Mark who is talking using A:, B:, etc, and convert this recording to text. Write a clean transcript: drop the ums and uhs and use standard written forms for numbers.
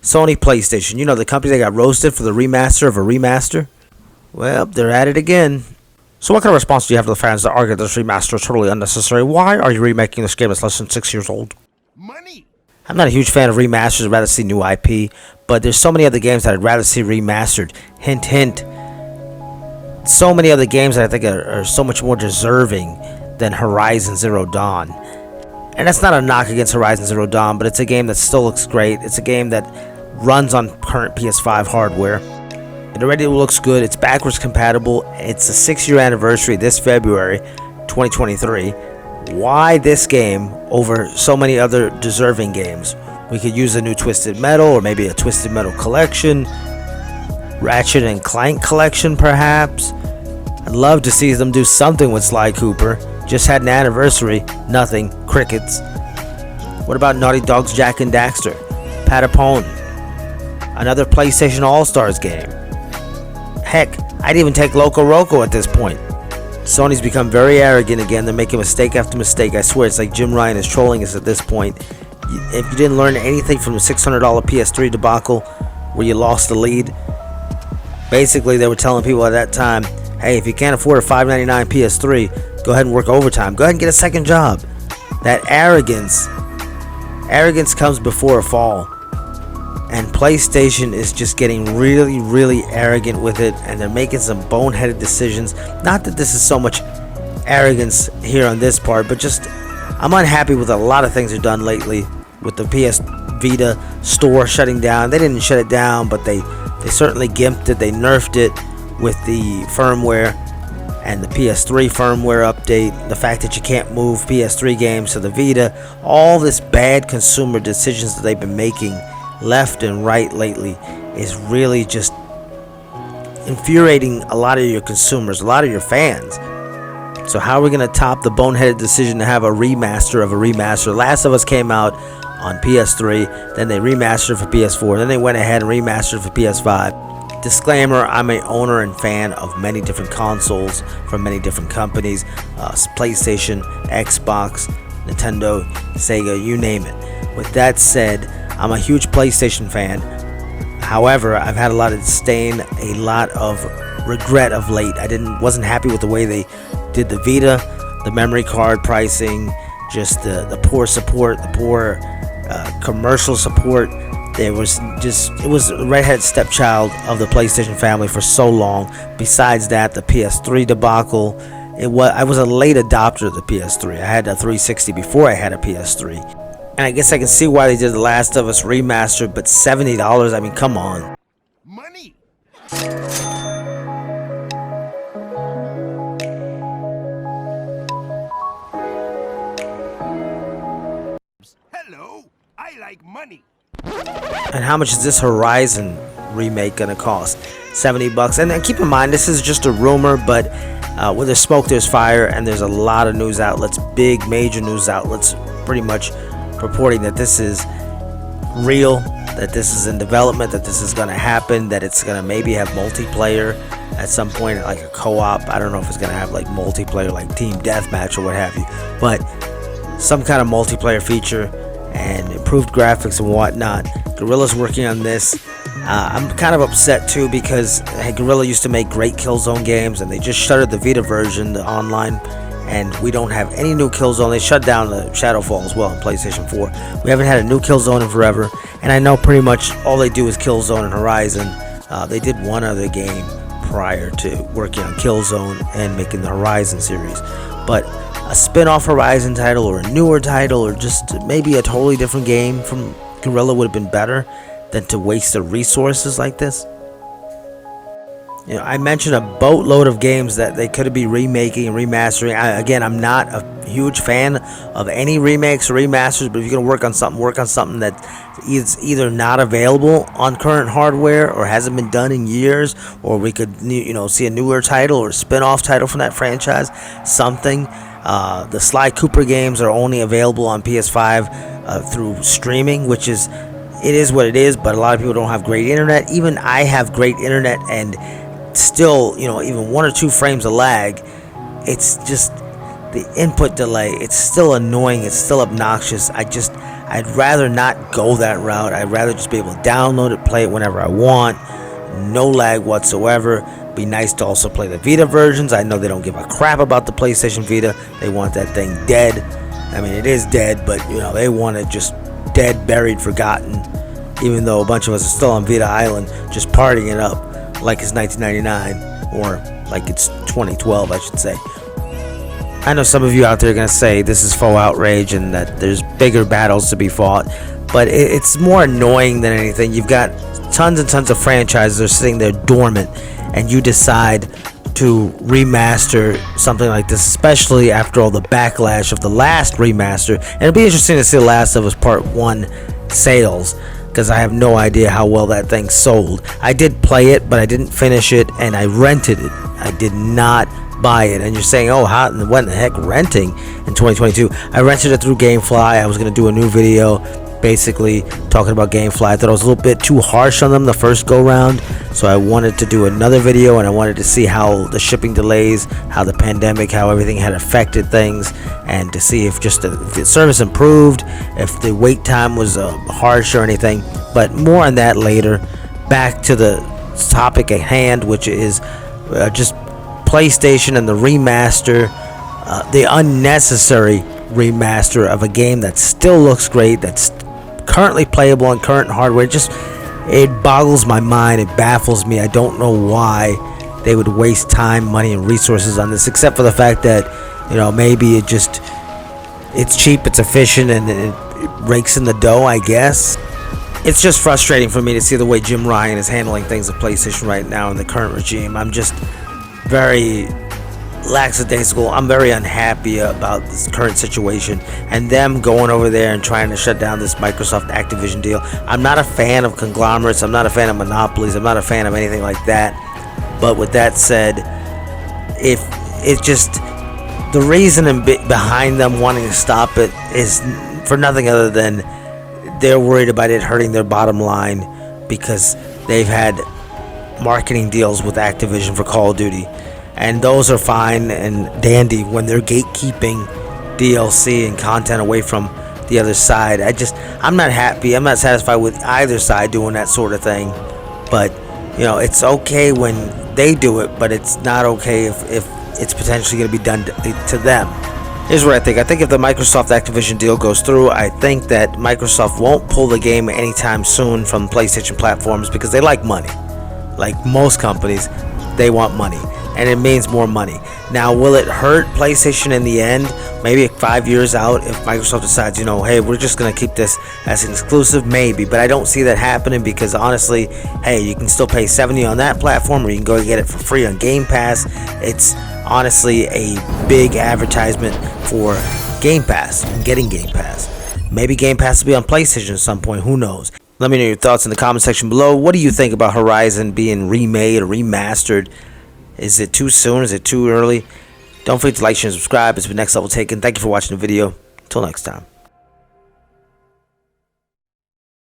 A: Sony PlayStation, you know, the company that got roasted for the remaster of a remaster? Well, they're at it again. So what kind of response do you have to the fans that argue this remaster is totally unnecessary? Why are you remaking this game that's less than 6 years old?
B: Money.
A: I'm not a huge fan of remasters, I'd rather see new IP, but there's so many other games that I'd rather see remastered. Hint, hint. So many other games that I think are so much more deserving than Horizon Zero Dawn. And that's not a knock against Horizon Zero Dawn, but it's a game that still looks great. It's a game that runs on current PS5 hardware. It already looks good. It's backwards compatible. It's the 6-year anniversary this February 2023. Why this game over so many other deserving games? We could use a new Twisted Metal, or maybe a Twisted Metal collection, Ratchet and Clank collection perhaps. I'd love to see them do something with Sly Cooper. Just had an anniversary, nothing, crickets. What about Naughty Dog's Jak and Daxter? Patapon, another PlayStation All-Stars game. Heck, I'd even take Loco Roco at this point. Sony's become very arrogant again. They're making mistake after mistake. I swear it's like Jim Ryan is trolling us at this point. If you didn't learn anything from the $600 PS3 debacle where you lost the lead, basically they were telling people at that time, hey, if you can't afford a $599 PS3, go ahead and work overtime. Go ahead and get a second job. That arrogance comes before a fall. And PlayStation is just getting really, really arrogant with it, and they're making some boneheaded decisions. Not that this is so much arrogance here on this part, but just I'm unhappy with a lot of things they've done lately. With the PS Vita store shutting down, they didn't shut it down, but they certainly gimped it. They nerfed it with the firmware and the PS3 firmware update. The fact that you can't move PS3 games to the Vita, all this bad consumer decisions that they've been making left and right lately is really just infuriating a lot of your consumers, a lot of your fans. So how are we going to top the boneheaded decision to have a remaster of a remaster? Last of Us came out on PS3, then they remastered for PS4, then they went ahead and remastered for PS5. Disclaimer, I'm an owner and fan of many different consoles from many different companies, PlayStation, Xbox, Nintendo, Sega, you name it. With that said, I'm a huge PlayStation fan. However, I've had a lot of disdain, a lot of regret of late. Wasn't happy with the way they did the Vita, the memory card pricing, just the poor support, the poor commercial support. It was a redhead stepchild of the PlayStation family for so long. Besides that, the PS3 debacle. I was a late adopter of the PS3. I had a 360 before I had a PS3. And I guess I can see why they did The Last of Us Remastered, but $70, I mean, come on.
B: Money. Hello, I like money.
A: And how much is this Horizon remake gonna cost? $70. And keep in mind, this is just a rumor, but where there's smoke, there's fire, and there's a lot of news outlets, big major news outlets, pretty much purporting that this is real, that this is in development, that this is going to happen, that it's going to maybe have multiplayer at some point, like a co-op. I don't know if it's going to have like multiplayer, like team deathmatch or what have you, but some kind of multiplayer feature and improved graphics and whatnot. Guerilla's working on this. I'm kind of upset too because Guerilla used to make great Killzone games, and they just shuttered the Vita version, the online, and we don't have any new Killzone. They shut down the Shadowfall as well on PlayStation 4. We haven't had a new Killzone in forever, and I know pretty much all they do is Killzone and Horizon. They did one other game prior to working on Killzone and making the Horizon series, but a spin-off Horizon title or a newer title or just maybe a totally different game from Guerilla would have been better than to waste the resources like this. You know, I mentioned a boatload of games that they could be remaking and remastering. Again, I'm not a huge fan of any remakes or remasters, but if you're going to work on something that is either not available on current hardware or hasn't been done in years, or we could, see a newer title or a spin-off title from that franchise, something. The Sly Cooper games are only available on PS5 through streaming, which is what it is, but a lot of people don't have great internet. Even I have great internet, and still, even 1 or 2 frames of lag, it's just the input delay. It's still annoying. It's still obnoxious. I'd rather not go that route. I'd rather just be able to download it, play it whenever I want, no lag whatsoever. Be nice to also play the Vita versions. I know they don't give a crap about the PlayStation Vita. They want that thing dead. I mean, it is dead, but you know, they want it just dead, buried, forgotten. Even though a bunch of us are still on Vita Island, just partying it up like it's 1999, or like it's 2012, I should say. I know some of you out there are going to say this is faux outrage and that there's bigger battles to be fought, but it's more annoying than anything. You've got tons and tons of franchises that are sitting there dormant, and you decide to remaster something like this, especially after all the backlash of the last remaster. And it'll be interesting to see The Last of Us Part 1 sales, because I have no idea how well that thing sold. I did play it, but I didn't finish it, and I rented it. I did not buy it. And you're saying, oh, what in the heck, renting in 2022? I rented it through GameFly. I was going to do a new video basically talking about GameFly. I thought I was a little bit too harsh on them the first go round, so I wanted to do another video, and I wanted to see how the shipping delays, how the pandemic, how everything had affected things, and to see if just the service improved, if the wait time was harsh or anything. But more on that later. Back to the topic at hand, which is just PlayStation and the remaster, the unnecessary remaster of a game that still looks great, that's currently playable on current hardware. It boggles my mind. It baffles me. I don't know why they would waste time, money, and resources on this, except for the fact that, you know, maybe it's cheap, it's efficient, and it rakes in the dough, I guess. It's just frustrating for me to see the way Jim Ryan is handling things at PlayStation right now in the current regime. I'm just very lackadaisical. I'm very unhappy about this current situation and them going over there and trying to shut down this Microsoft Activision deal. I'm not a fan of conglomerates. I'm not a fan of monopolies. I'm not a fan of anything like that. But with that said, if it just, the reason behind them wanting to stop it is for nothing other than they're worried about it hurting their bottom line, because they've had marketing deals with Activision for Call of Duty, and those are fine and dandy when they're gatekeeping DLC and content away from the other side. I'm not happy. I'm not satisfied with either side doing that sort of thing. But you know, it's okay when they do it, but it's not okay if it's potentially going to be done to them. Here's what I think. I think if the Microsoft Activision deal goes through, I think that Microsoft won't pull the game anytime soon from PlayStation platforms, because they like money. Like most companies, they want money, and it means more money. Now, will it hurt PlayStation in the end? Maybe 5 years out, if Microsoft decides, you know, hey, we're just going to keep this as an exclusive, maybe. But I don't see that happening, because honestly, hey, you can still pay $70 on that platform, or you can go get it for free on Game Pass. It's honestly a big advertisement for Game Pass and getting Game Pass. Maybe Game Pass will be on PlayStation at some point, who knows? Let me know your thoughts in the comment section below. What do you think about Horizon being remade or remastered? Is it too soon? Is it too early? Don't forget to like, share, and subscribe. It's been Next Level Taken. Thank you for watching the video. Until next time.